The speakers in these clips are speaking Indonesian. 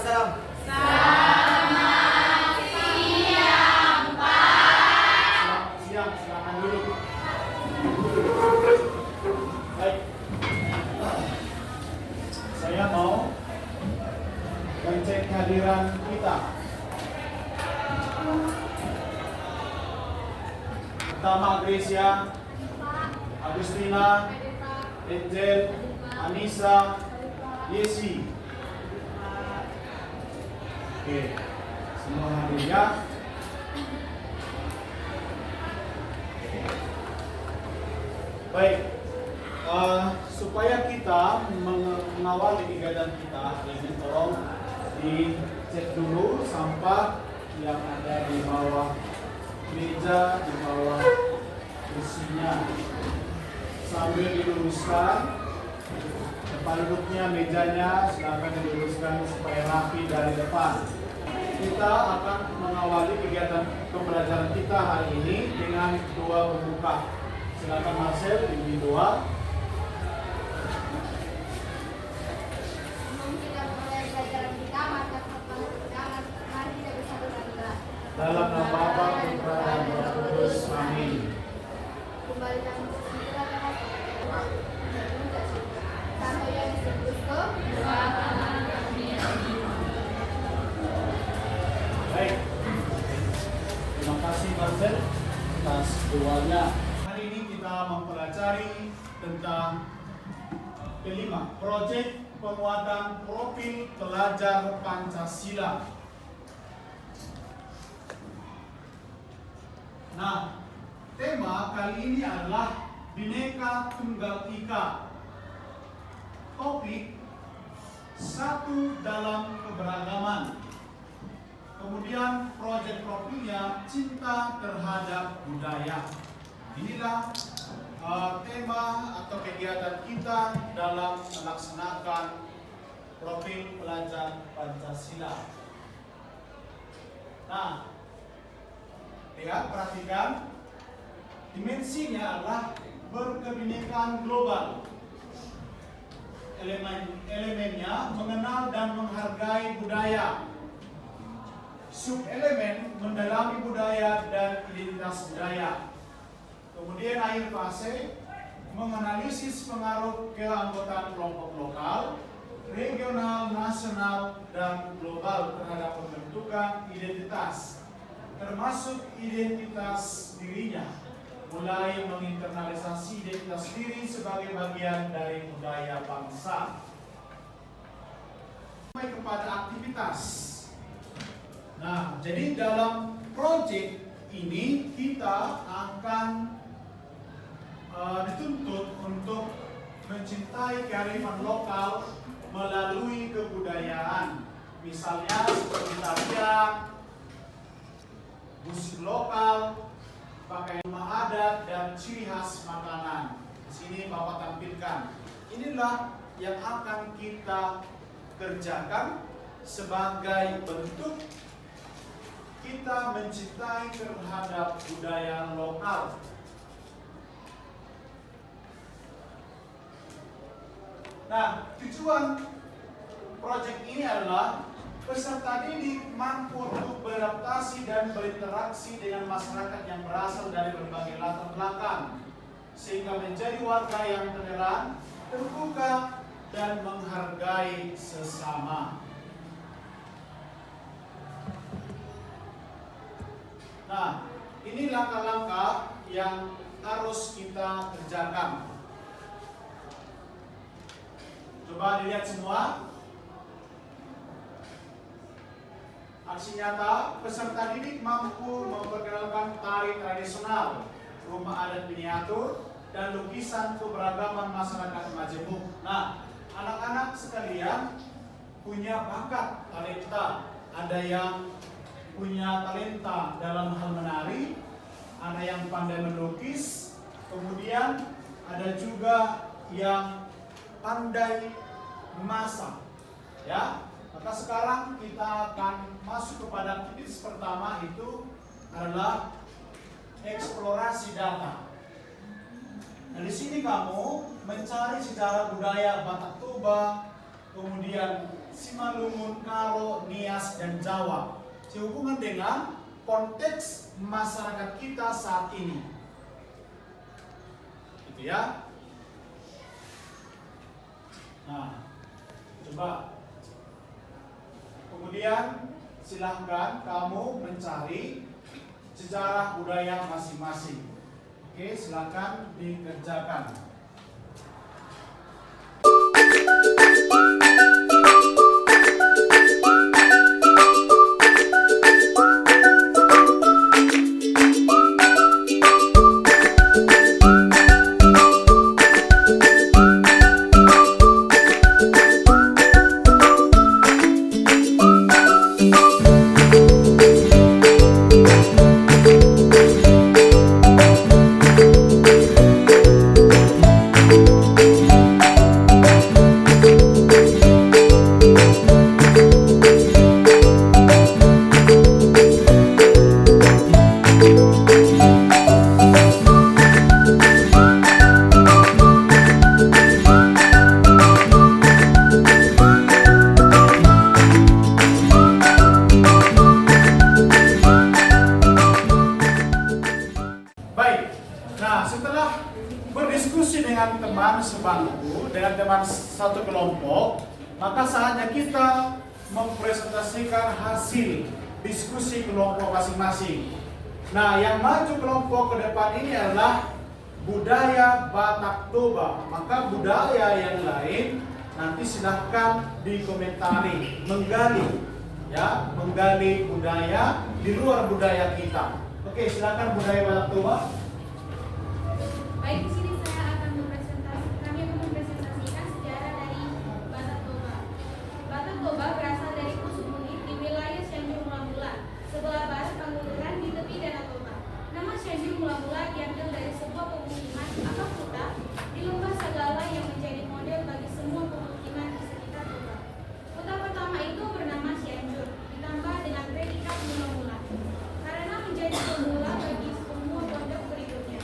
salam. Selamat siang, Pak. Selamat siang, silakan duduk. Baik. Saya mau mengecek kehadiran kita. Pertama Gracia, Agustina, Angel, Anissa, Yesi. Oke, semua hadir ya. Baik, supaya kita mengawali kegiatan kita ini, tolong dicek dulu sampah yang ada di bawah meja, di bawah kursinya, sambil diluruskan. Depan duduknya, mejanya silakan diluruskan supaya rapi dari depan. Kita akan mengawali kegiatan pembelajaran kita hari ini dengan doa pembuka. Silakan Marcel, pimpin doa. Dalam nama Bapa, Putra, dan Roh Kudus. Amin. Baik. Terima kasih Marcel atas doanya. Hari ini kita mempelajari tentang kelima, proyek penguatan profil pelajar Pancasila. Nah, tema kali ini adalah Bhinneka Tunggal Ika. Topik satu dalam keberagaman. Kemudian proyek profilnya cinta terhadap budaya. Inilah tema atau kegiatan kita dalam melaksanakan profil pelajar Pancasila. Nah, lihat, perhatikan, dimensinya adalah berkebinekaan global. Elemennya mengenal dan menghargai budaya. Subelemen mendalami budaya dan identitas budaya. Kemudian akhir fase menganalisis pengaruh keanggotaan kelompok lokal, regional, nasional, dan global terhadap pembentukan identitas, termasuk identitas dirinya, mulai menginternalisasi identitas diri sebagai bagian dari budaya bangsa. Sampai kepada aktivitas. Nah, jadi dalam proyek ini kita akan dituntut untuk mencintai kearifan lokal melalui kebudayaan. Misalnya seperti tarian, musik lokal, pakaian adat, dan ciri khas makanan. Di sini Bapak tampilkan. Inilah yang akan kita kerjakan sebagai bentuk kita mencintai terhadap budaya lokal. Nah, tujuan proyek ini adalah peserta didik mampu untuk beradaptasi dan berinteraksi dengan masyarakat yang berasal dari berbagai latar belakang, sehingga menjadi warga yang toleran, terbuka, dan menghargai sesama. Nah, ini langkah-langkah yang harus kita kerjakan. Coba dilihat semua. Aksi nyata, peserta didik mampu memperkenalkan tari tradisional, rumah adat miniatur, dan lukisan keberagaman masyarakat Majemuk. Nah, anak-anak sekalian punya bakat, talenta. Ada yang punya talenta dalam hal menari, ada yang pandai melukis, kemudian ada juga yang pandai memasak. Ya, maka sekarang kita akan masuk kepada aktivitas pertama, itu adalah eksplorasi data. Nah, di sini kamu mencari sejarah budaya Batak Toba, kemudian Simalungun, Karo, Nias, dan Jawa. Sehubungan dengan konteks masyarakat kita saat ini. Gitu ya. Nah, coba. Kemudian silahkan kamu mencari sejarah budaya masing-masing. Oke, silahkan dikerjakan. Dengan teman satu kelompok, maka saatnya kita mempresentasikan hasil diskusi kelompok masing-masing. Nah, yang maju kelompok ke depan ini adalah budaya Batak Toba. Maka budaya yang lain nanti silahkan dikomentari, menggali budaya di luar budaya kita. Oke, silahkan budaya Batak Toba. Baik, di sini kami akan mempresentasikan sejarah dari Batak Toba. Batak Toba berasal dari Pusuk Munit di wilayah Cianjur Mula-Mula, sebelah barat Pangandaran di tepi Danau Toba. Nama Cianjur Mula-Mula diambil dari sebuah pemukiman atau kota di lembah Sagala yang menjadi model bagi semua pemukiman di sekitar Toba. Kota pertama itu bernama Cianjur, ditambah dengan predikat Mula-Mula, karena menjadi pemula bagi semua pondok berikutnya.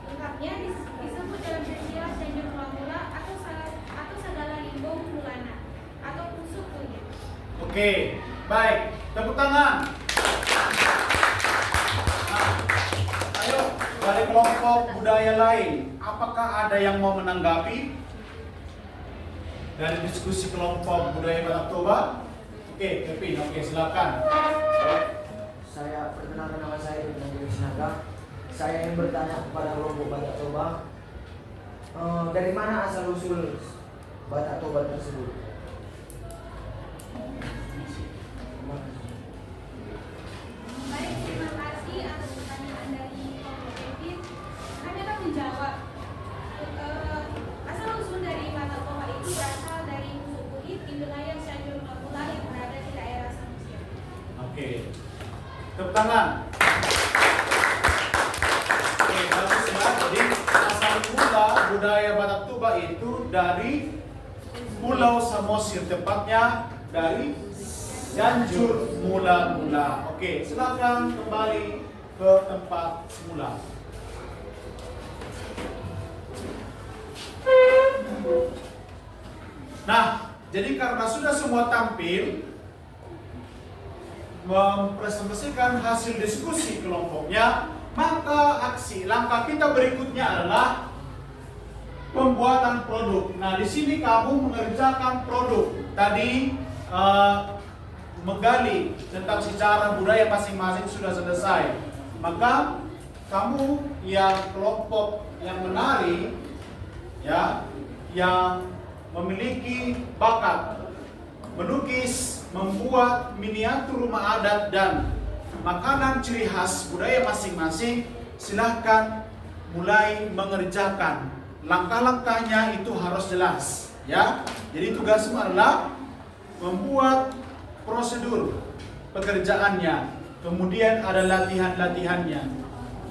Lengkapnya disebut dalam silsilah Cianjur Mula-Mula atau Sagala Limbong Mulana atau Pusuk Munit. Oke, baik. Tepuk tangan. Nah, ayo dari kelompok budaya lain, apakah ada yang mau menanggapi dari diskusi kelompok budaya Batak Toba? Oke, Kevin. Oke, silakan. Saya perkenalkan, nama saya Dewi Sinaga. Saya ingin bertanya kepada kelompok Batak Toba, dari mana asal usul Batak Toba tersebut? Baik, terima kasih atas pertanyaan dari kelompok Kevin. Kami akan menjawab. Asal usul dari Batak Toba itu berasal dari Pusuk Munit di wilayah Cianjur Mula-Mula yang berada di daerah Samosir. Oke. Tepuk tangan. Oke, bagus ya. Jadi asal mula budaya Batak Toba itu dari Pulau Samosir, tepatnya dari Cianjur Mula-Mula. Oke, silakan kembali ke tempat semula. Nah, jadi karena sudah semua tampil mempresentasikan hasil diskusi kelompoknya, maka langkah kita berikutnya adalah pembuatan produk. Nah, di sini kamu mengerjakan produk. Tadi menggali tentang sejarah budaya masing-masing sudah selesai. Maka kamu yang kelompok yang menari, ya, yang memiliki bakat melukis, membuat miniatur rumah adat dan makanan ciri khas budaya masing-masing, silahkan mulai mengerjakan. Langkah-langkahnya itu harus jelas, ya. Jadi tugasmu adalah membuat prosedur pekerjaannya, kemudian ada latihan-latihannya,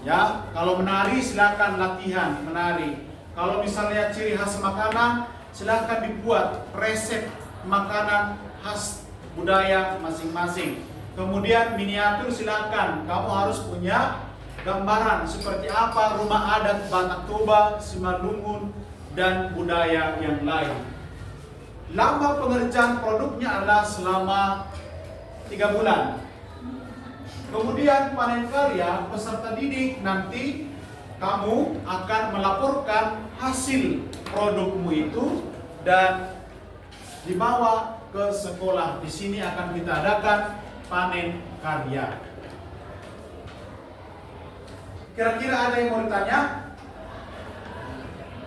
ya. Kalau menari silahkan latihan menari. Kalau misalnya ciri khas makanan, silahkan dibuat resep makanan khas budaya masing-masing. Kemudian miniatur silakan, kamu harus punya gambaran seperti apa rumah adat Batak Toba, Simalungun, dan budaya yang lain. Lama pengerjaan produknya adalah selama 3 bulan. Kemudian panen karya, peserta didik nanti kamu akan melaporkan hasil produkmu itu dan dibawa ke sekolah. Di sini akan kita adakan panen karya. Kira-kira ada yang mau ditanya?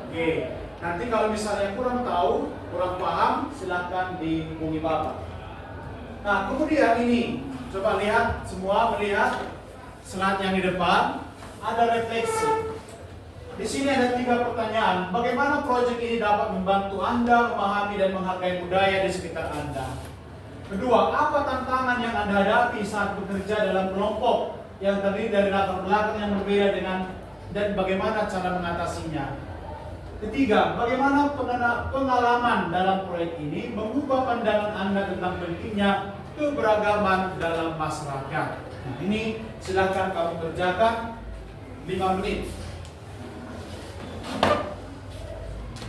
Oke, nanti kalau misalnya kurang tahu, kurang paham, silakan dihubungi Bapak. Nah, kemudian ini, coba lihat, semua melihat slide yang di depan, ada refleksi. Di sini ada 3 pertanyaan. Bagaimana proyek ini dapat membantu Anda memahami dan menghargai budaya di sekitar Anda? Kedua, apa tantangan yang Anda hadapi saat bekerja dalam kelompok yang terdiri dari latar belakang yang berbeda dan bagaimana cara mengatasinya? Ketiga, bagaimana pengalaman dalam proyek ini mengubah pandangan Anda tentang pentingnya keberagaman dalam masyarakat? Nah, ini silakan kamu kerjakan 5 menit.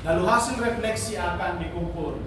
Lalu hasil refleksi akan dikumpul.